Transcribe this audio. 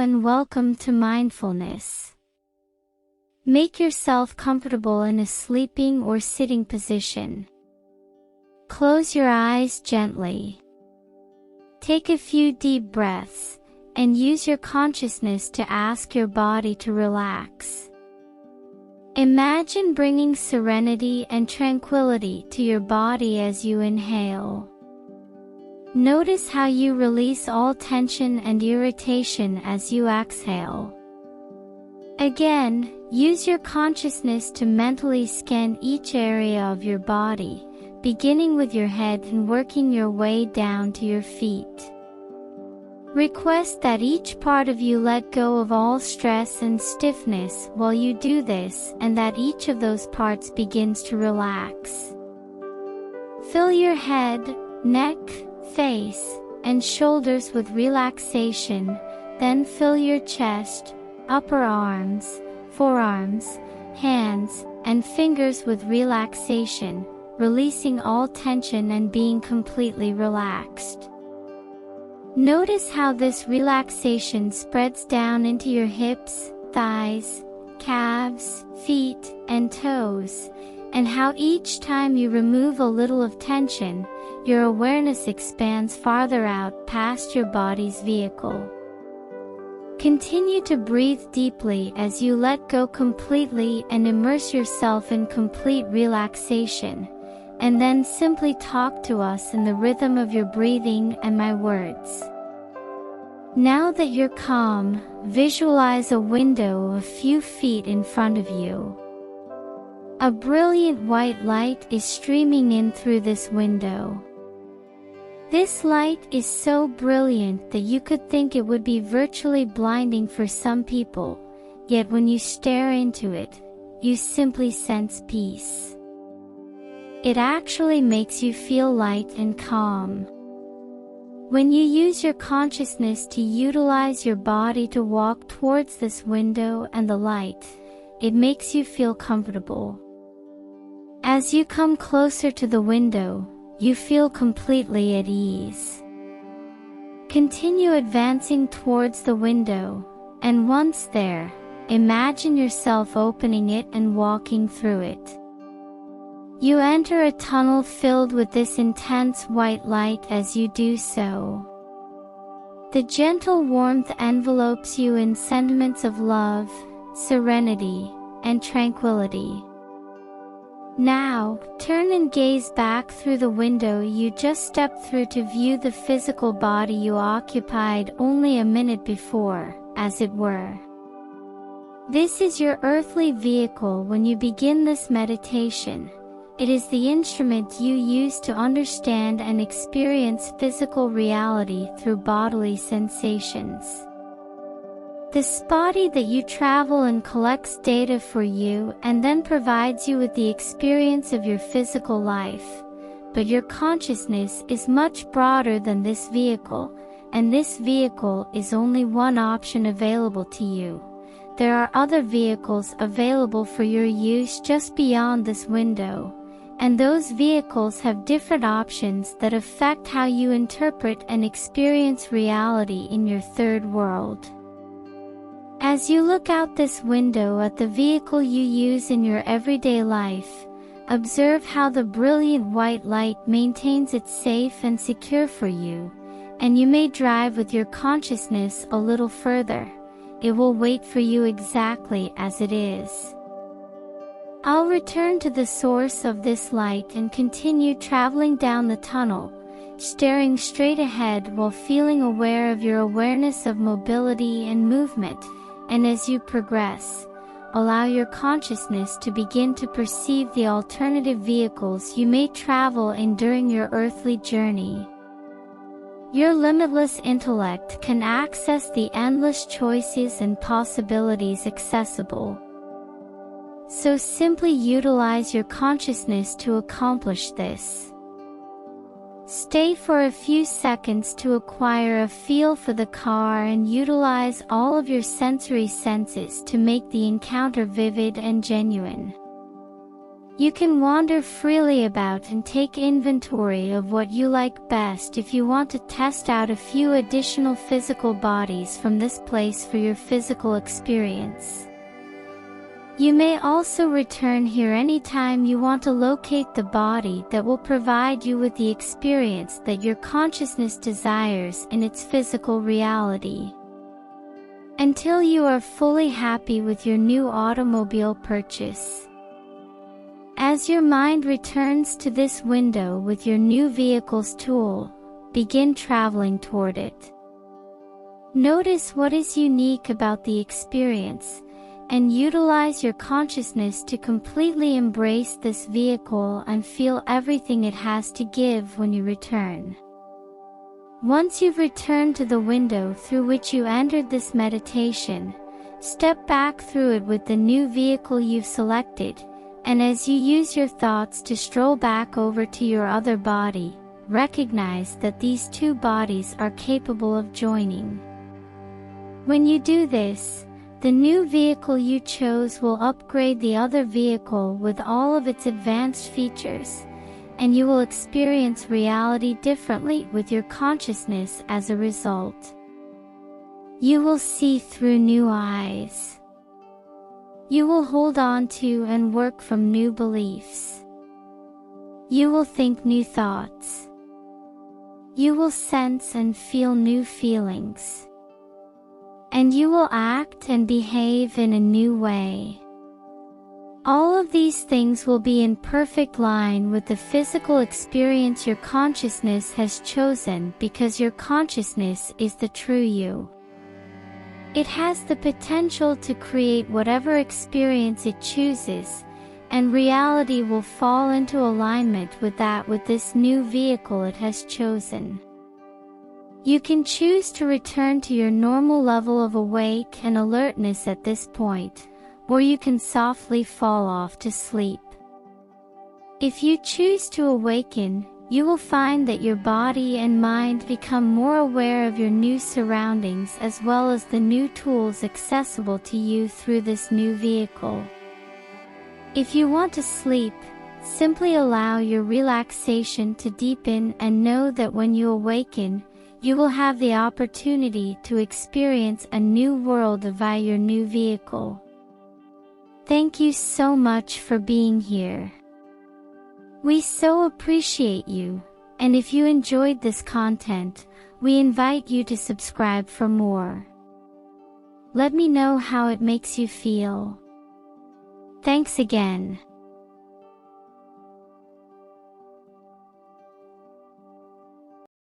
and welcome to mindfulness. Make yourself comfortable in a sleeping or sitting position. Close your eyes gently. Take a few deep breaths, and use your consciousness to ask your body to relax. Imagine bringing serenity and tranquility to your body as you inhale. Notice how you release all tension and irritation as you exhale. Again, use your consciousness to mentally scan each area of your body, beginning with your head and working your way down to your feet. Request that each part of you let go of all stress and stiffness while you do this, and that each of those parts begins to relax. Fill your head, neck, face, and shoulders with relaxation, then fill your chest, upper arms, forearms, hands, and fingers with relaxation, releasing all tension and being completely relaxed. Notice how this relaxation spreads down into your hips, thighs, calves, feet, and toes, and how each time you remove a little of tension, your awareness expands farther out past your body's vehicle. Continue to breathe deeply as you let go completely and immerse yourself in complete relaxation, and then simply talk to us in the rhythm of your breathing and my words. Now that you're calm, visualize a window a few feet in front of you. A brilliant white light is streaming in through this window. This light is so brilliant that you could think it would be virtually blinding for some people, yet when you stare into it, you simply sense peace. It actually makes you feel light and calm. When you use your consciousness to utilize your body to walk towards this window and the light, it makes you feel comfortable. As you come closer to the window, you feel completely at ease. Continue advancing towards the window, and once there, imagine yourself opening it and walking through it. You enter a tunnel filled with this intense white light as you do so. The gentle warmth envelopes you in sentiments of love, serenity, and tranquility. Now, turn and gaze back through the window you just stepped through to view the physical body you occupied only a minute before, as it were. This is your earthly vehicle when you begin this meditation. It is the instrument you use to understand and experience physical reality through bodily sensations. This body that you travel and collects data for you and then provides you with the experience of your physical life. But your consciousness is much broader than this vehicle, and this vehicle is only one option available to you. There are other vehicles available for your use just beyond this window, and those vehicles have different options that affect how you interpret and experience reality in your third world. As you look out this window at the vehicle you use in your everyday life, observe how the brilliant white light maintains it safe and secure for you, and you may drive with your consciousness a little further. It will wait for you exactly as it is. I'll return to the source of this light and continue traveling down the tunnel, staring straight ahead while feeling aware of your awareness of mobility and movement. And as you progress, allow your consciousness to begin to perceive the alternative vehicles you may travel in during your earthly journey. Your limitless intellect can access the endless choices and possibilities accessible. So simply utilize your consciousness to accomplish this. Stay for a few seconds to acquire a feel for the car and utilize all of your sensory senses to make the encounter vivid and genuine. You can wander freely about and take inventory of what you like best if you want to test out a few additional physical bodies from this place for your physical experience. You may also return here anytime you want to locate the body that will provide you with the experience that your consciousness desires in its physical reality. Until you are fully happy with your new automobile purchase. As your mind returns to this window with your new vehicle's tool, begin traveling toward it. Notice what is unique about the experience, and utilize your consciousness to completely embrace this vehicle and feel everything it has to give when you return. Once you've returned to the window through which you entered this meditation, step back through it with the new vehicle you've selected, and as you use your thoughts to stroll back over to your other body, recognize that these two bodies are capable of joining. When you do this, the new vehicle you chose will upgrade the other vehicle with all of its advanced features, and you will experience reality differently with your consciousness as a result. You will see through new eyes. You will hold on to and work from new beliefs. You will think new thoughts. You will sense and feel new feelings. And you will act and behave in a new way. All of these things will be in perfect line with the physical experience your consciousness has chosen because your consciousness is the true you. It has the potential to create whatever experience it chooses, and reality will fall into alignment with this new vehicle it has chosen. You can choose to return to your normal level of awake and alertness at this point, or you can softly fall off to sleep. If you choose to awaken, you will find that your body and mind become more aware of your new surroundings as well as the new tools accessible to you through this new vehicle. If you want to sleep, simply allow your relaxation to deepen and know that when you awaken, you will have the opportunity to experience a new world via your new vehicle. Thank you so much for being here. We so appreciate you, and if you enjoyed this content, we invite you to subscribe for more. Let me know how it makes you feel. Thanks again.